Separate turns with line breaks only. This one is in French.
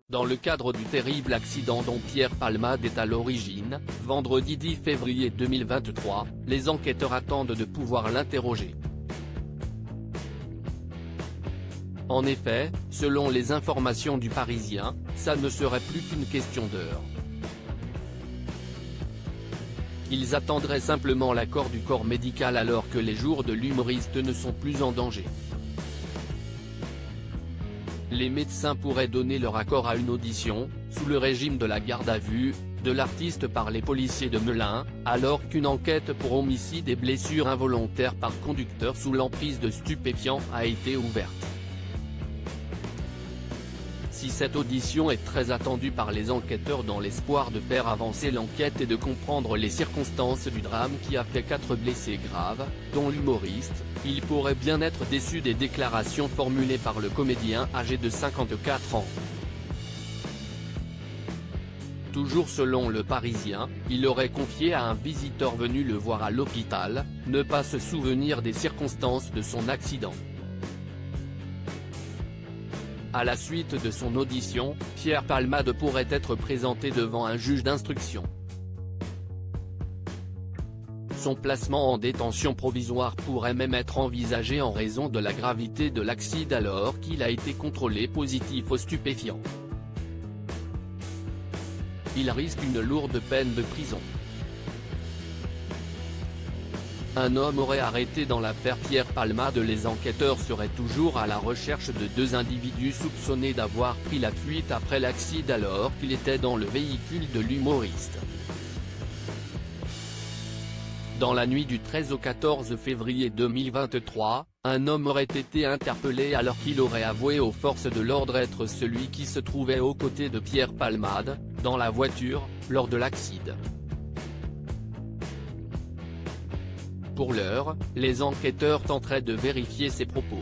Dans le cadre du terrible accident dont Pierre Palmade est à l'origine, vendredi 10 février 2023, les enquêteurs attendent de pouvoir l'interroger. En effet, selon les informations du Parisien, ça ne serait plus qu'une question d'heure. Ils attendraient simplement l'accord du corps médical alors que les jours de l'humoriste ne sont plus en danger. Les médecins pourraient donner leur accord à une audition, sous le régime de la garde à vue, de l'artiste par les policiers de Melun, alors qu'une enquête pour homicide et blessures involontaires par conducteur sous l'emprise de stupéfiants a été ouverte. Si cette audition est très attendue par les enquêteurs dans l'espoir de faire avancer l'enquête et de comprendre les circonstances du drame qui a fait 4 blessés graves, dont l'humoriste, il pourrait bien être déçu des déclarations formulées par le comédien âgé de 54 ans. Toujours selon le Parisien, il aurait confié à un visiteur venu le voir à l'hôpital, ne pas se souvenir des circonstances de son accident. À la suite de son audition, Pierre Palmade pourrait être présenté devant un juge d'instruction. Son placement en détention provisoire pourrait même être envisagé en raison de la gravité de l'accident alors qu'il a été contrôlé positif aux stupéfiants. Il risque une lourde peine de prison. Un homme aurait arrêté dans l'affaire Pierre Palmade. Les enquêteurs seraient toujours à la recherche de 2 individus soupçonnés d'avoir pris la fuite après l'accident alors qu'il était dans le véhicule de l'humoriste. Dans la nuit du 13 au 14 février 2023, un homme aurait été interpellé alors qu'il aurait avoué aux forces de l'ordre être celui qui se trouvait aux côtés de Pierre Palmade, dans la voiture, lors de l'accident. Pour l'heure, les enquêteurs tenteraient de vérifier ses propos.